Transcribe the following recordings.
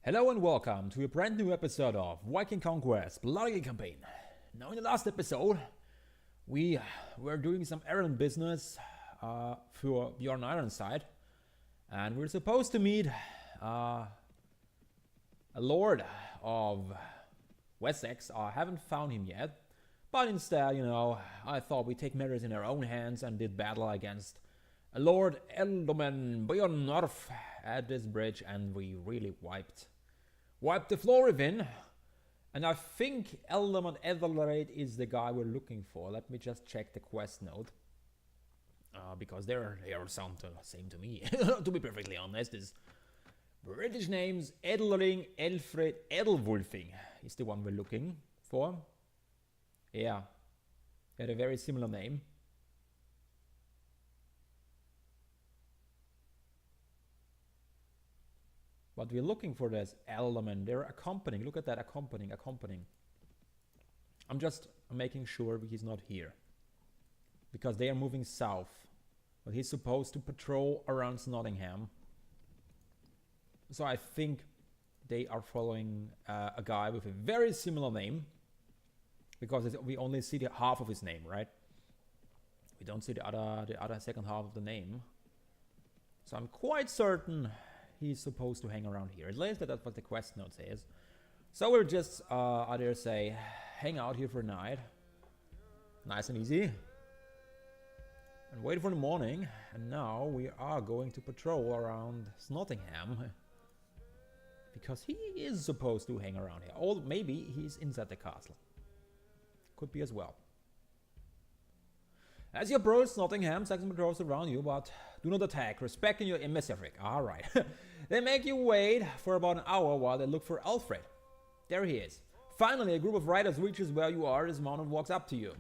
Hello and welcome to a brand new episode of Viking Conquest Campaign. Now in the last episode, we were doing some errand business for Bjorn Ironside, and we're supposed to meet a lord of Wessex. I haven't found him yet, but instead, I thought we'd take matters in our own hands and did battle against a Lord Ealdorman Bjorn at this bridge, and we really wiped the floor with him. And I think Ealdorman Ethelred is the guy we're looking for. Let me just check the quest note. Because they sound the same to me. To be perfectly honest, is British names Edelring, Elfred, Edelwulfing is the one we're looking for. Yeah, they had a very similar name. But we're looking for this Ealdorman. They're accompanying. Look at that, accompanying. I'm just making sure he's not here, because they are moving south. But he's supposed to patrol around Nottingham. So I think they are following a guy with a very similar name, because we only see the half of his name, right? We don't see the other second half of the name. So I'm quite certain he's supposed to hang around here. At least that's what the quest note says. So we'll just, I dare say, hang out here for a night. Nice and easy. And wait for the morning. And now we are going to patrol around Nottingham, because he is supposed to hang around here. Or maybe he's inside the castle. Could be as well. As you approach Nottingham, Saxon patrols around you, but do not attack, respecting your emissary. Alright. They make you wait for about an hour while they look for Alfred. There he is. Finally, a group of riders reaches where you are. This mountain walks up to you.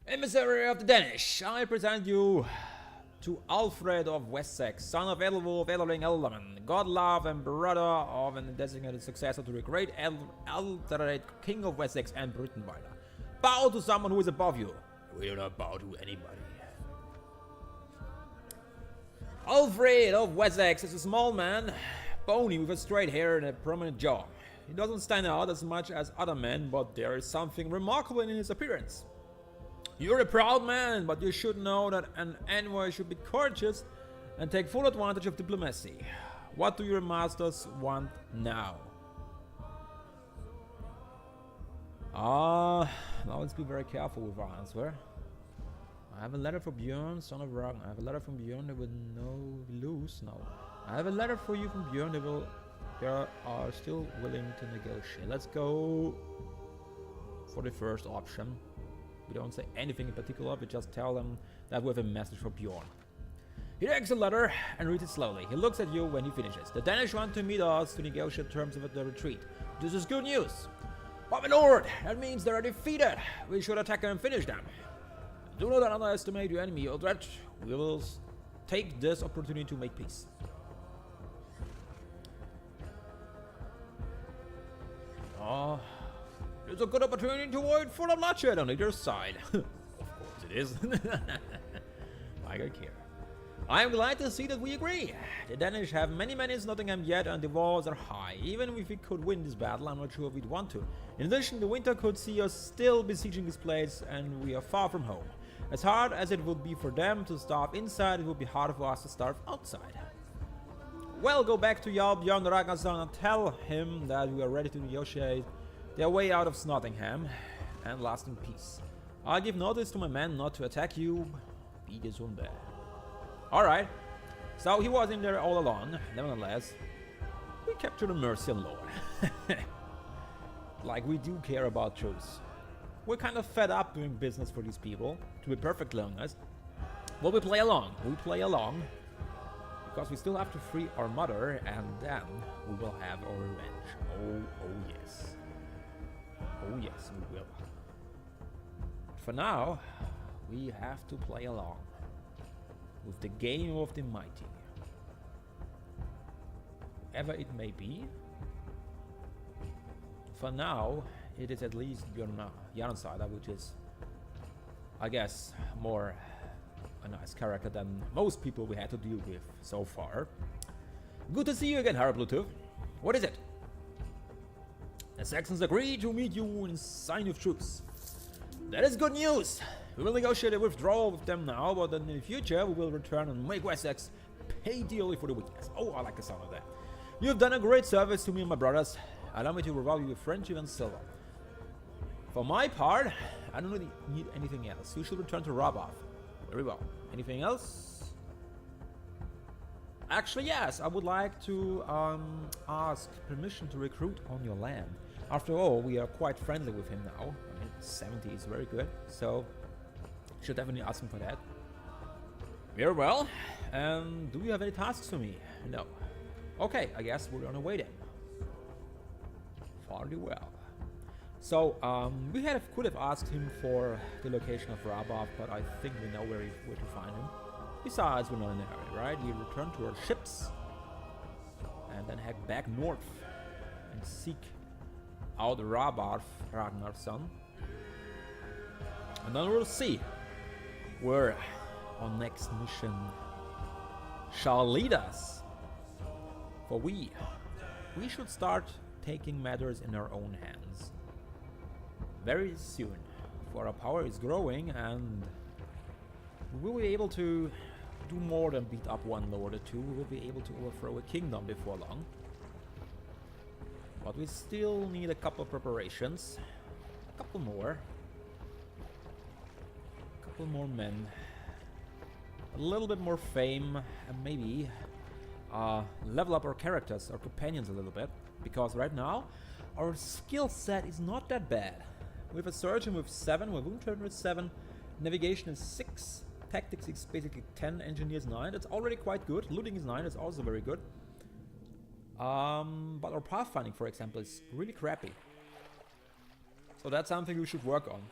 Emissary of the Danish, I present you to Alfred of Wessex, son of Edelwulf, Edelring, Ealdorman, godlove and brother of and designated successor to the great Ealdred, King of Wessex and Brytenwalda. Bow to someone who is above you. We do not bow to anybody. Alfred of Wessex is a small man, bony with a straight hair and a prominent jaw. He doesn't stand out as much as other men, but there is something remarkable in his appearance. You're a proud man, but you should know that an envoy should be courteous and take full advantage of diplomacy. What do your masters want now? Now let's be very careful with our answer. I have a letter for Bjorn, son of Ragnar. I have a letter from Bjorn. They will lose now. I have a letter for you from Bjorn. They are still willing to negotiate. Let's go for the first option. We don't say anything in particular. We just tell them that we have a message for Bjorn. He takes the letter and reads it slowly. He looks at you when he finishes. The Danish want to meet us to negotiate terms of the retreat. This is good news. But my lord, that means they are defeated. We should attack and finish them. Do not underestimate your enemy, Ealdred. We will take this opportunity to make peace. It's a good opportunity to avoid further bloodshed on either side. Of course it is. I don't care. I am glad to see that we agree. The Danish have many men in Nottingham yet, and the walls are high. Even if we could win this battle, I'm not sure we'd want to. In addition, the winter could see us still besieging this place, and we are far from home. As hard as it would be for them to starve inside, it would be harder for us to starve outside. Well, go back to Jarl Bjorn Ragnarsson and tell him that we are ready to negotiate their way out of Nottingham and last in peace. I'll give notice to my men not to attack you. Be gesund. Alright, so he was in there all along. Nevertheless, we captured a Mercian lord. Like we do care about truth. We're kind of fed up doing business for these people, to be perfectly honest. But we play along. Because we still have to free our mother, and then we will have our revenge. Oh yes. Oh yes, we will. For now, we have to play along with the game of the mighty. Whatever it may be. For now, it is at least Bjorn Ironside, which is, I guess, more a nice character than most people we had to deal with so far. Good to see you again, Harald Bluetooth. What is it? The Saxons agree to meet you in sign of truce. That is good news. We will negotiate a withdrawal with them now, but in the future we will return and make Wessex pay dearly for the weakness. Oh, I like the sound of that. You have done a great service to me and my brothers. Allow me to reward you with friendship and silver. For my part, I don't really need anything else. You should return to Rabath. Very well. Anything else? Actually, yes. I would like to ask permission to recruit on your land. After all, we are quite friendly with him now. I mean, 70 is very good, so should definitely ask him for that. Very well. And do you have any tasks for me? No. Okay, I guess we're on our way then. Fairly well. So, we could have asked him for the location of Rabath, but I think we know where to find him. Besides, we're not in a hurry, right? We return to our ships and then head back north and seek out Rabath, Ragnar's son. And then we'll see where our next mission shall lead us. For we should start taking matters in our own hands very soon, for our power is growing and we will be able to do more than beat up one lord or two. We will be able to overthrow a kingdom before long. But we still need a couple of preparations, a couple more men, a little bit more fame, and maybe level up our characters, our companions a little bit, because right now our skill set is not that bad. We have a surgeon with 7, we have wound turret with 7, navigation is 6, tactics is basically 10, engineers 9. That's already quite good. Looting is 9, that's also very good. But our pathfinding, for example, is really crappy. So that's something we should work on.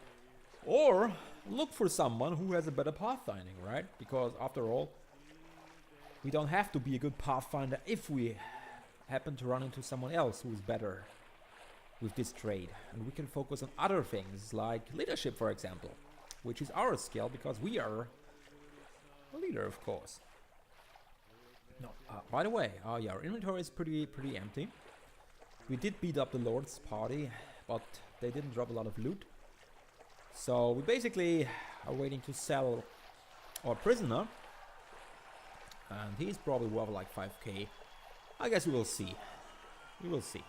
Or look for someone who has a better pathfinding, right? Because after all, we don't have to be a good pathfinder if we happen to run into someone else who is better with this trade. And we can focus on other things like leadership, for example, which is our skill because we are a leader, of course. No, by the way, yeah, our inventory is pretty empty. We did beat up the Lord's party, but they didn't drop a lot of loot. So we basically are waiting to sell our prisoner. And he's probably worth like 5k. I guess we will see. We will see.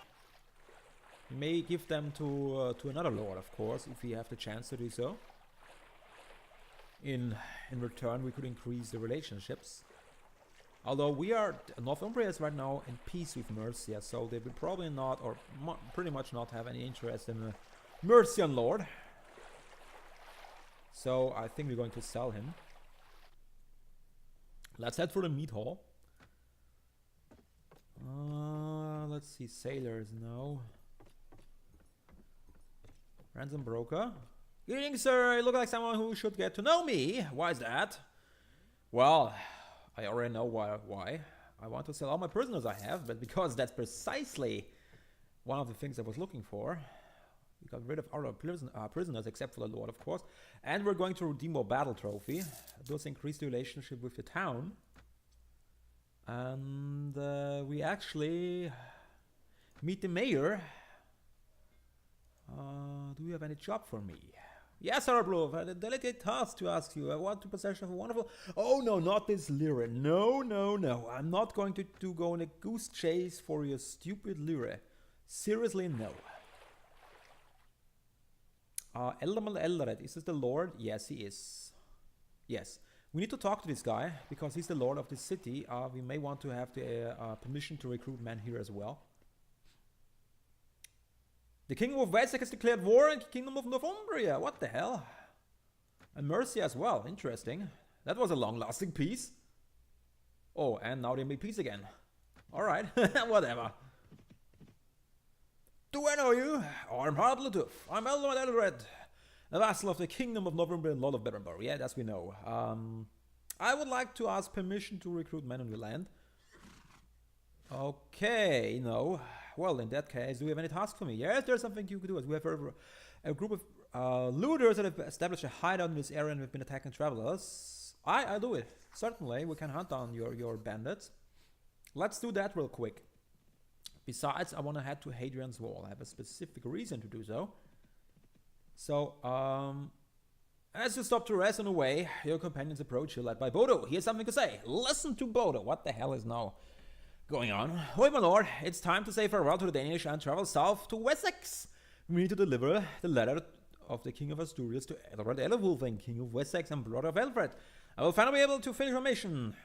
We may give them to another lord, of course, if we have the chance to do so. In return, we could increase the relationships. Although Northumbria is right now in peace with Mercia, so they will probably not, or pretty much not, have any interest in a Mercian lord. So I think we're going to sell him. Let's head for the meat hall. Let's see, sailors, no. Ransom broker. Greetings, sir. You look like someone who should get to know me. Why is that? Well, I already know why. I want to sell all my prisoners I have, but because that's precisely one of the things I was looking for. We got rid of all our prisoners, except for the Lord, of course. And we're going to redeem our battle trophy. It does increase the relationship with the town. And we actually meet the mayor. Do you have any job for me? Yes, Harald Bluetooth, I had a delicate task to ask you. I want to possession of a wonderful... Oh, no, not this lyre. No, no, no. I'm not going to go on a goose chase for your stupid lyre. Seriously, no. Eldamal Eldared, is this the lord? Yes, he is. Yes. We need to talk to this guy, because he's the lord of this city. We may want to have the permission to recruit men here as well. The Kingdom of Wessex has declared war and the Kingdom of Northumbria. What the hell? And Mercia as well. Interesting. That was a long-lasting peace. Oh, and now they made peace again. Alright, whatever. Do I know you? Oh, I'm Harald Bluetooth. I'm Eldamal Eldared, a vassal of the Kingdom of Northumbria and Lord of Bebbanburg. Yeah, as we know. I would like to ask permission to recruit men on your land. Okay, no. Well, in that case, do you have any task for me? Yes, there's something you could do. We have a group of looters that have established a hideout in this area and have been attacking travelers. I'll do it. Certainly, we can hunt down your bandits. Let's do that real quick. Besides, I want to head to Hadrian's Wall. I have a specific reason to do so. So, as you stop to rest on the way, your companions approach you led by Bodo. He has something to say. Listen to Bodo. What the hell is now going on? Wait, my lord, it's time to say farewell to the Danish and travel south to Wessex. We need to deliver the letter of the King of Asturias to Edward Elewulfing, King of Wessex and brother of Alfred. I will finally be able to finish my mission.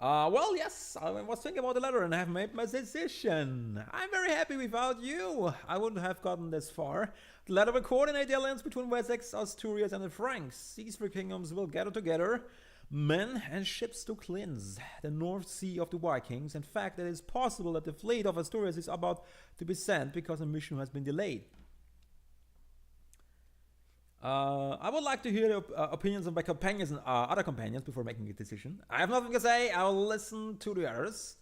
Well, yes, I was thinking about the letter and have made my decision. I'm very happy without you. I wouldn't have gotten this far. The letter will coordinate the alliance between Wessex, Asturias and the Franks. These three kingdoms will gather together, men and ships to cleanse the North Sea of the Vikings. In fact, it is possible that the fleet of Asturias is about to be sent because the mission has been delayed. I would like to hear the opinions of my companions and other companions before making a decision. I have nothing to say. I will listen to the others.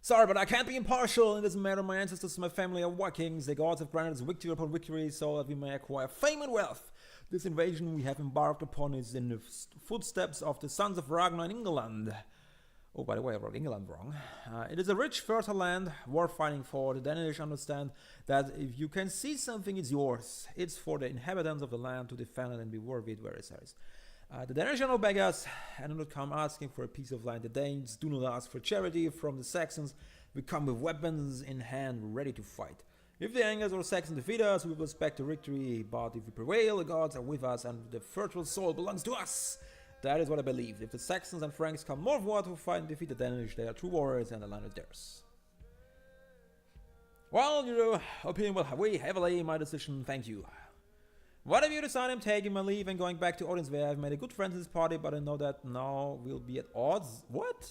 Sorry, but I can't be impartial in this matter. My ancestors, my family are Vikings. The gods have granted us victory upon victory so that we may acquire fame and wealth. This invasion we have embarked upon is in the footsteps of the sons of Ragnar in England. Oh, by the way, I wrote England wrong. It is a rich, fertile land worth fighting for. The Danish understand that if you can see something, it's yours. It's for the inhabitants of the land to defend it and be worthy adversaries. The Danish are no beggars and do not come asking for a piece of land. The Danes do not ask for charity from the Saxons. We come with weapons in hand, ready to fight. If the Angles or Saxons defeat us, we will expect a victory. But if we prevail, the gods are with us and the fertile soil belongs to us. That is what I believe. If the Saxons and Franks come northward to fight and defeat the Danish, they are true warriors and the land is theirs. Well, your opinion will weigh heavily in my decision, thank you. Whatever you decide, I'm taking my leave and going back to Odin's-Ware. I've made a good friend in this party, but I know that now we'll be at odds. What?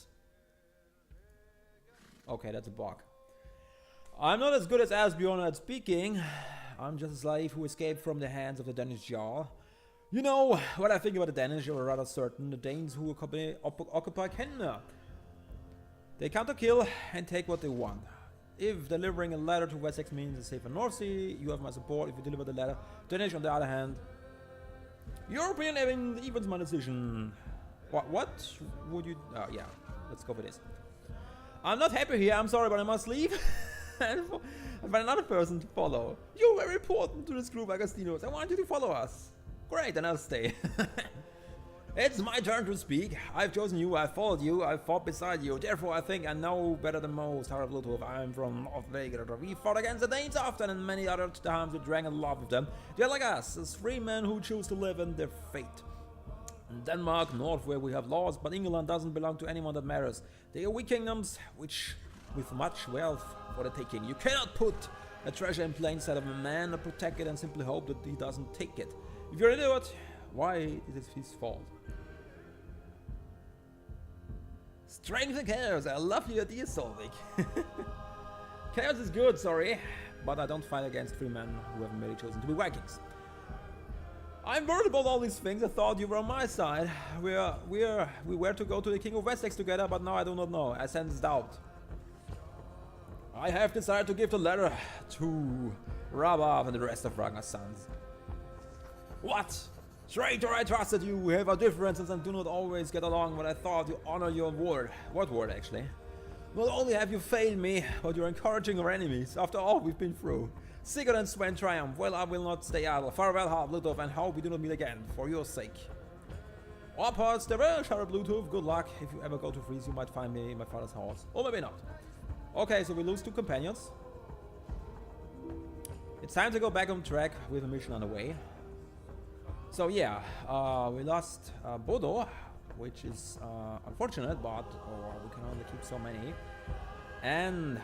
Okay, that's a bug. I'm not as good as Asbjorn at speaking. I'm just a slave who escaped from the hands of the Danish Jarl. You know what I think about the Danish, or rather certain, the Danes who occupy Canada. They come to kill and take what they want. If delivering a letter to Wessex means a safer North Sea, you have my support. If you deliver the letter, Danish on the other hand, your opinion evens my decision. What would you... yeah, let's go for this. I'm not happy here, I'm sorry, but I must leave. and find another person to follow. You're very important to this group, Agastinos. I want you to follow us. Great, then I'll stay. It's my turn to speak. I've chosen you, I followed you, I fought beside you. Therefore, I think I know better than most. Harald Bluetooth, I'm from North Vagar. We fought against the Danes often, and many other times we drank and loved with them. They're like us, as free men who choose to live in their fate. In Denmark, north where we have laws, but England doesn't belong to anyone that matters. They are weak kingdoms, which with much wealth for the taking. You cannot put a treasure in plain sight of a man or protect it and simply hope that he doesn't take it. If you're an idiot, why is it his fault? Strength and chaos, I love your idea, Solvik. Chaos is good, sorry, but I don't fight against free men who have merely chosen to be Vikings. I'm worried about all these things. I thought you were on my side. We were to go to the King of Wessex together, but now I do not know. I sense doubt. I have decided to give the letter to Rabab and the rest of Ragnar's sons. What? Traitor, I trusted you. We have our differences and do not always get along, but I thought you honor your word. What word, actually? Not only have you failed me, but you're encouraging our enemies. After all we've been through. Sigurd and Sven triumph. Well, I will not stay idle. Farewell, Harald Bluetooth, and hope we do not meet again, for your sake. Upwards, there will, Harald Bluetooth. Good luck. If you ever go to Fries, you might find me in my father's house. Or maybe not. Okay, so we lose 2 companions. It's time to go back on track with a mission on the way. So yeah, we lost Bodo, which is unfortunate, but we can only keep so many. And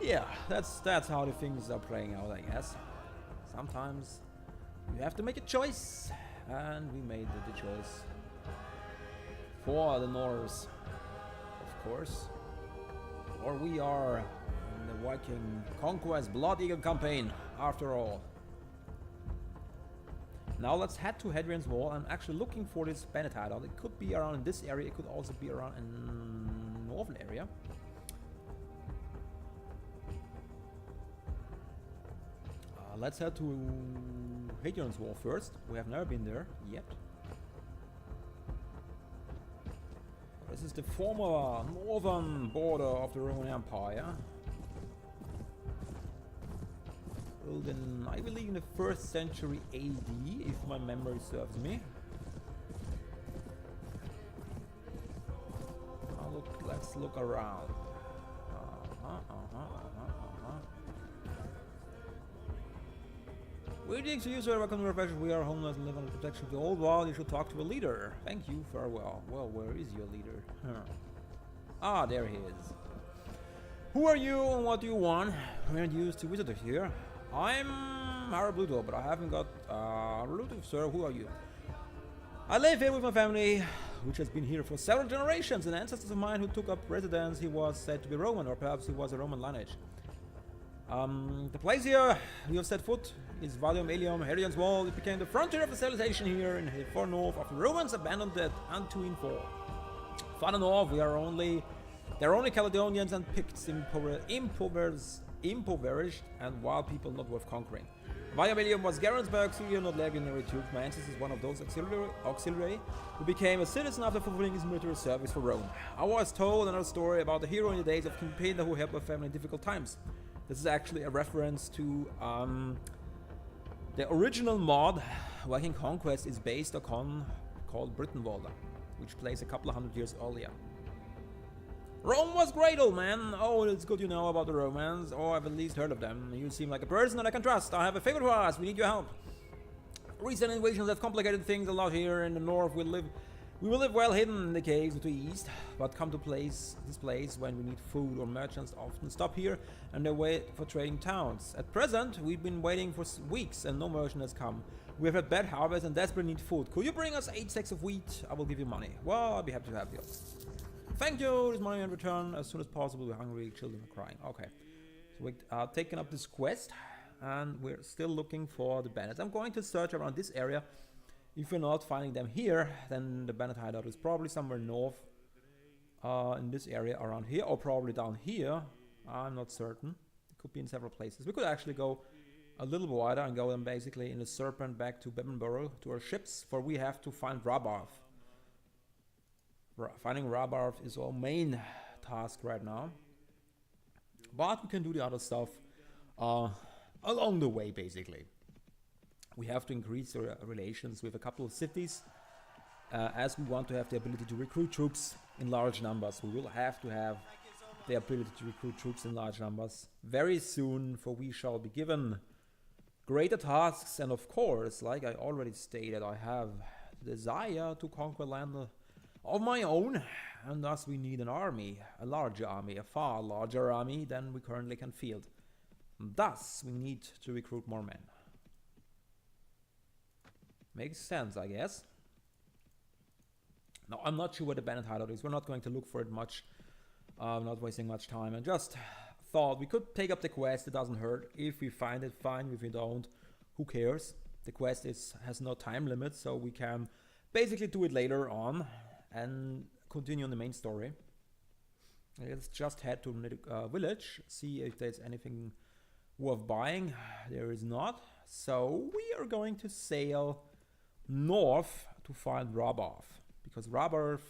yeah, that's how the things are playing out, I guess. Sometimes you have to make a choice, and we made the choice for the Norse, of course. Or we are in the Viking Conquest Blood Eagle campaign, after all. Now let's head to Hadrian's Wall. I'm actually looking for this bandit hideout. It could be around in this area, it could also be around in northern area. Let's head to Hadrian's Wall first. We have never been there yet. This is the former northern border of the Roman Empire. Built in, I believe, in the 1st century AD, if my memory serves me. Let's look around. Greetings to you, sir. Welcome to our profession. We are homeless and live under the protection of the old world. You should talk to a leader. Thank you. Farewell. Well, where is your leader? Ah, there he is. Who are you and what do you want? We aren't used to visitors here. I'm Harald Bluetooth, but I haven't got Bluetooth, sir. Who are you? I live here with my family, which has been here for several generations. An ancestor of mine who took up residence, he was said to be Roman, or perhaps he was a Roman lineage. The place here we have set foot is Valium Elium, Hadrian's Wall. It became the frontier of the civilization here in the far north after the Romans abandoned it unto in 4. Farther north, there are only Caledonians and Picts, impoverished and wild people not worth conquering. Valium Elium was Garensburg, Syria, not legionary troops. My ancestor is one of those auxiliary who became a citizen after fulfilling his military service for Rome. I was told another story about a hero in the days of campaign who helped my family in difficult times. This is actually a reference to the original mod Viking Conquest is based upon, called Brytenwalda, which plays a couple of 100 years earlier. Rome was great, old man. Oh, it's good you know about the Romans, or I've at least heard of them. You seem like a person that I can trust. I have a favor to ask. We need your help. Recent invasions have complicated things a lot here in the north. We will live well hidden in the caves to the east, but come to this place when we need food or merchants often stop here and they wait for trading towns. At present, we've been waiting for weeks and no merchant has come. We have had bad harvest and desperately need food. Could you bring us 8 sacks of wheat? I will give you money. Well, I'll be happy to help you. Thank you. This money in return as soon as possible. We're hungry. Children are crying. Okay. So we're taking up this quest and we're still looking for the bandits. I'm going to search around this area. If we're not finding them here, then the bandit hideout is probably somewhere north in this area around here, or probably down here. I'm not certain. It could be in several places. We could actually go a little wider and go then basically in the Serpent back to Bebbanborough to our ships, for we have to find Rabarth. Finding Rabarth is our main task right now. But we can do the other stuff along the way, basically. We have to increase our relations with a couple of cities as we want to have the ability to recruit troops in large numbers. We will have to have the ability to recruit troops in large numbers very soon, for we shall be given greater tasks. And of course, like I already stated, I have the desire to conquer land of my own, and thus we need an army, a larger army, a far larger army than we currently can field. Thus, we need to recruit more men. Makes sense, I guess. Now, I'm not sure where the bandit hideout is. We're not going to look for it much. Not wasting much time. I just thought we could take up the quest. It doesn't hurt. If we find it, fine. If we don't, who cares? The quest has no time limit, so we can basically do it later on and continue on the main story. Let's just head to the village, see if there's anything worth buying. There is not. So we are going to sail north to find Rabarth, because Rabarth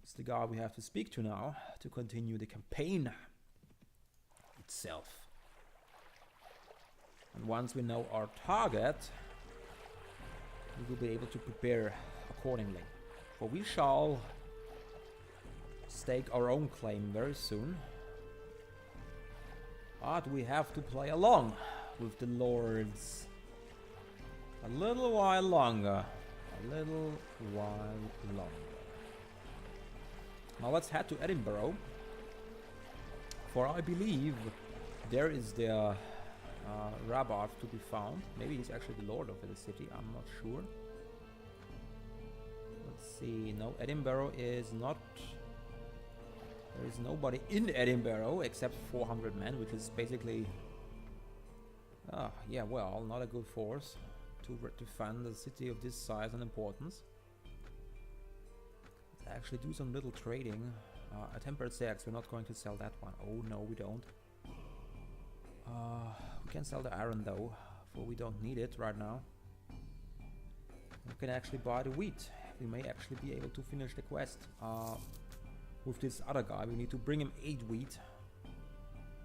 is the guy we have to speak to now to continue the campaign itself. And once we know our target, we will be able to prepare accordingly, for we shall stake our own claim very soon. But we have to play along with the lords a little while longer. A little while longer. Now let's head to Edinburgh, for I believe there is the Rabarth to be found. Maybe he's actually the lord of the city, I'm not sure. Let's see. No, Edinburgh is not. There is nobody in Edinburgh except 400 men, which is basically yeah, well, not a good force to defend a city of this size and importance. Let's actually do some little trading. A tempered sex, we're not going to sell that one. Oh no, we don't. We can sell the iron though, for we don't need it right now. We can actually buy the wheat. we may actually be able to finish the quest with this other guy. We need to bring him 8 wheat.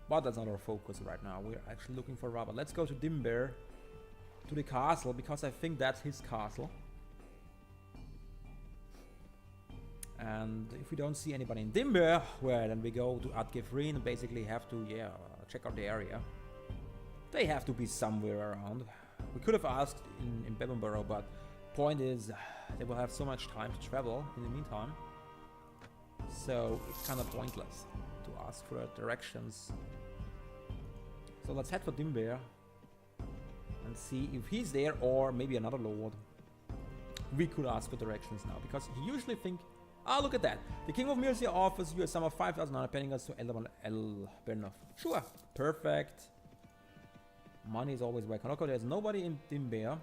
But that's not our focus right now. We're actually looking for rubber. Let's go to Dimber, to the castle, because I think that's his castle. And if we don't see anybody in Dimber, well, then we go to Adgefrin and basically have to, check out the area. They have to be somewhere around. We could have asked in Bebonborough, but point is, they will have so much time to travel in the meantime. So it's kind of pointless to ask for directions. So let's head for Dimber and see if he's there, or maybe another lord. We could ask for directions now, because he usually think, ah, look at that. The King of Mercia offers you a sum of 5,000 penning us to Elbernov. Sure, perfect. Money is always welcome. Okay, there's nobody in Dimber,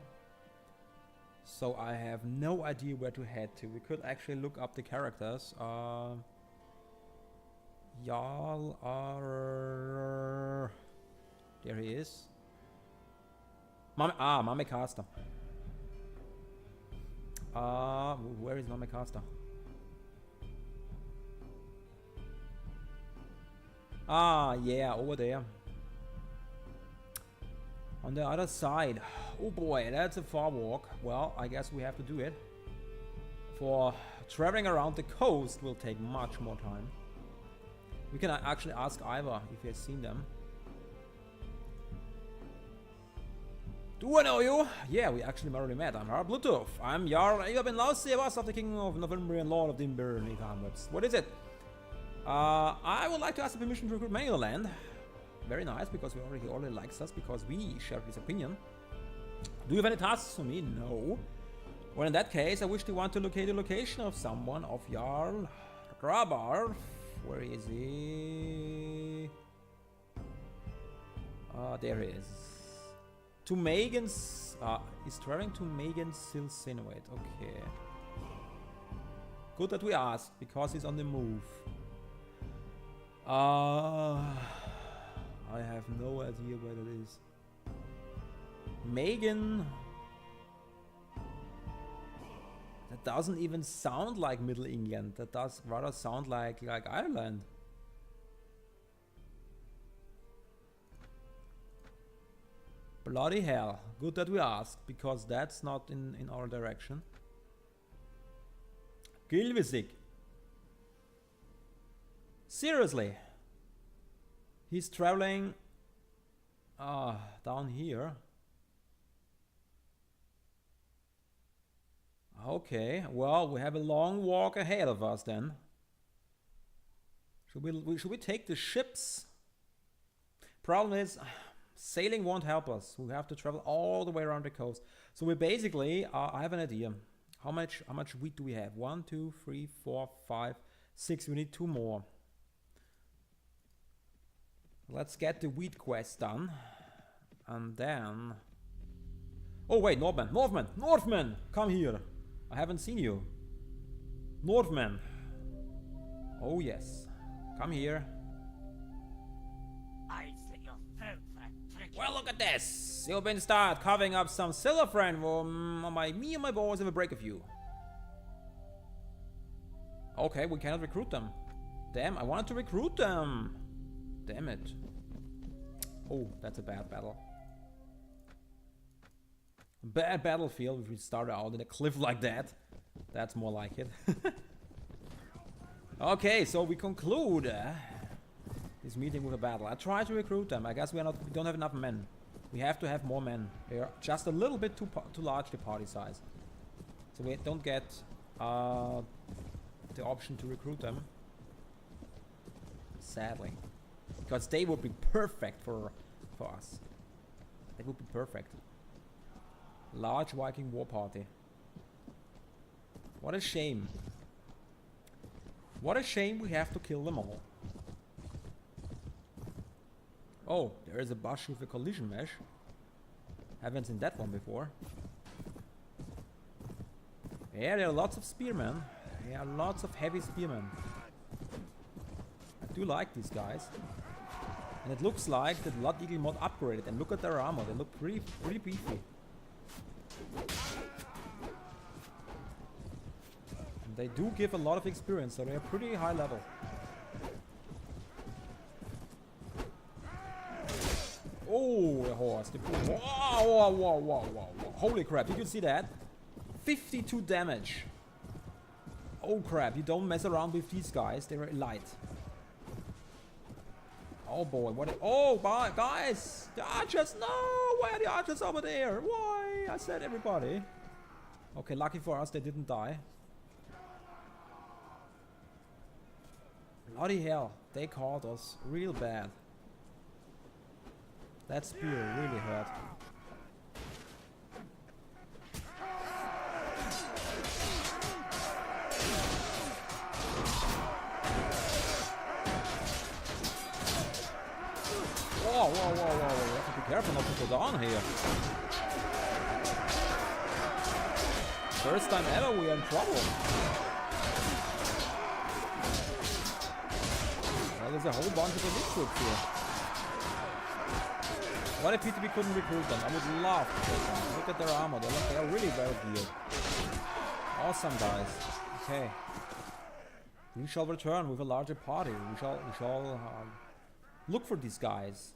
so I have no idea where to head to. We could actually look up the characters. Jarl there he is. Mamekaster. Where is Mamekaster? Yeah, over there. On the other side. Oh boy, that's a far walk. Well, I guess we have to do it. For traveling around the coast will take much more time. We can actually ask Ivor if he has seen them. Do I know you? Yeah, we actually already met. I'm Harald Bluetooth. I'm Jarl Ben Lausevas of the King of Novembrian Lord of Dimber. What is it? I would like to ask the permission to recruit many in the land. Very nice, because he already likes us, because we share his opinion. Do you have any tasks for me? No. Well, in that case, I wish to want to locate the location of someone of Jarl Grabar. Where is he? There he is. To Megan's... he's traveling to Megan's Silsinuate. Okay. Good that we asked, because he's on the move. I have no idea where that is. Megan... That doesn't even sound like Middle England. That does rather sound like Ireland. Bloody hell. Good that we asked, because that's not in our direction. Gilvisig. Seriously. He's traveling down here. Okay, well, we have a long walk ahead of us then. Should we take the ships? Problem is, sailing won't help us. We have to travel all the way around the coast. So we basically, I have an idea. How much wheat do we have? 1, 2, 3, 4, 5, 6. We need 2 more. Let's get the wheat quest done. And then... Oh wait, Northman! Come here! I haven't seen you. Northman! Oh yes. Come here. Well, look at this! You've been carving up some silver friend for me and my boys have a break of you. Okay, we cannot recruit them. Damn, I wanted to recruit them! Damn it. Oh, that's a bad battle. Bad battlefield if we start out in a cliff like that. That's more like it. Okay, so we conclude this meeting with a battle. I try to recruit them. I guess we don't have enough men. We have to have more men. They're just a little bit too large, the party size. So we don't get the option to recruit them. Sadly. Because they would be perfect for us. They would be perfect. Large Viking war party. What a shame. What a shame we have to kill them all. Oh, there is a bush with a collision mesh. Haven't seen that one before. Yeah, there are lots of spearmen. There are lots of heavy spearmen. I do like these guys. And it looks like the Blood Eagle mod upgraded. And look at their armor. They look pretty beefy. they do give a lot of experience, so they're pretty high level. Oh, a horse. Whoa, whoa, whoa, whoa, whoa. Holy crap, you can see that? 52 damage. Oh crap, you don't mess around with these guys, they're light. Oh boy, what? Oh, bye, guys! The archers, no! Why are the archers over there? Why? I said everybody. Okay, lucky for us, they didn't die. Bloody hell, they caught us real bad. That spear really hurt. Whoa, whoa, whoa, whoa, whoa. You have to be careful not to go down here. First time ever we are in trouble. Well, there's a whole bunch of elite troops here. What a pity we couldn't recruit them. I would love to take them. Look at their armor. They are really well geared. Awesome, guys. Okay. We shall return with a larger party. We shall look for these guys.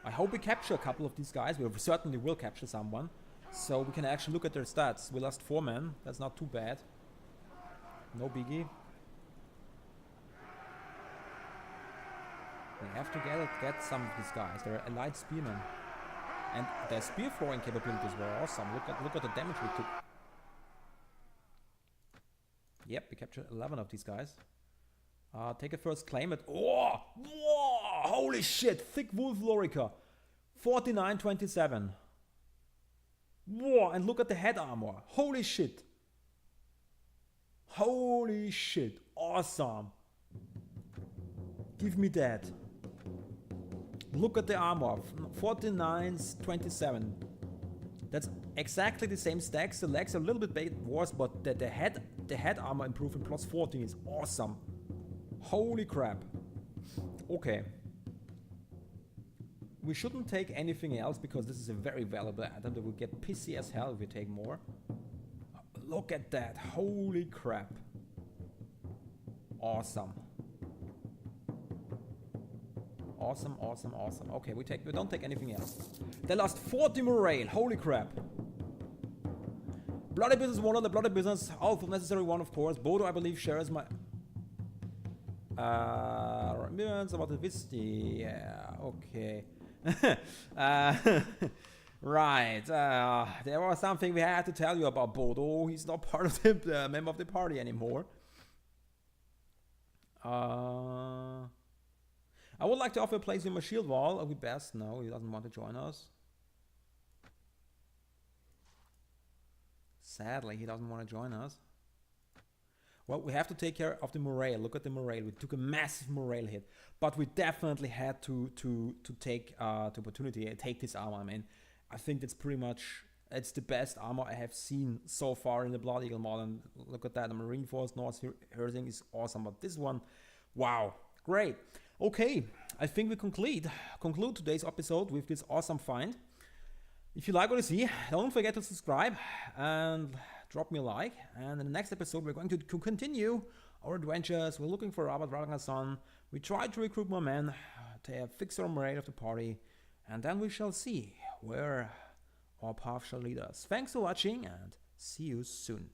I hope we capture a couple of these guys. We certainly will capture someone. So we can actually look at their stats. We lost 4 men. That's not too bad. No biggie. We have to get some of these guys. They're elite spearmen. And their spear throwing capabilities were awesome. Look at the damage we took. Yep, we captured 11 of these guys. Take a first claim at... Oh! Whoa! Holy shit! Thick Wolf Lorica. 49-27. Whoa! And look at the head armor. Holy shit! Holy shit! Awesome! Give me that. Look at the armor. 49-27. That's exactly the same stacks. The legs are a little bit worse, but the head armor improvement plus 14 is awesome. Holy crap. Okay. We shouldn't take anything else because this is a very valuable item that will get pissy as hell if we take more. Look at that. Holy crap. Awesome. Awesome, awesome, awesome. Okay, we don't take anything else. They lost 40 morale. Holy crap. Bloody business, one of the bloody business. Also necessary one, of course. Bodo, I believe, shares my... remembrance about the Visti. Yeah, okay. Right. There was something we had to tell you about Bodo. He's not part of the member of the party anymore. I would like to offer a place in my shield wall. Are we best? No, he doesn't want to join us. Sadly, he doesn't want to join us. Well, we have to take care of the morale. Look at the morale. We took a massive morale hit, but we definitely had to take the opportunity and take this armor. I mean, I think that's pretty much it's the best armor I have seen so far in the Blood Eagle mod. And look at that, the Marine Force North Herzing is awesome, but this one, wow, great. Okay, I think we conclude today's episode with this awesome find. If you like what you see, don't forget to subscribe and drop me a like. And in the next episode, we're going to continue our adventures. We're looking for Robert Ragnarson. We try to recruit more men to fix our morale of the party. And then we shall see where our path shall lead us. Thanks for watching and see you soon.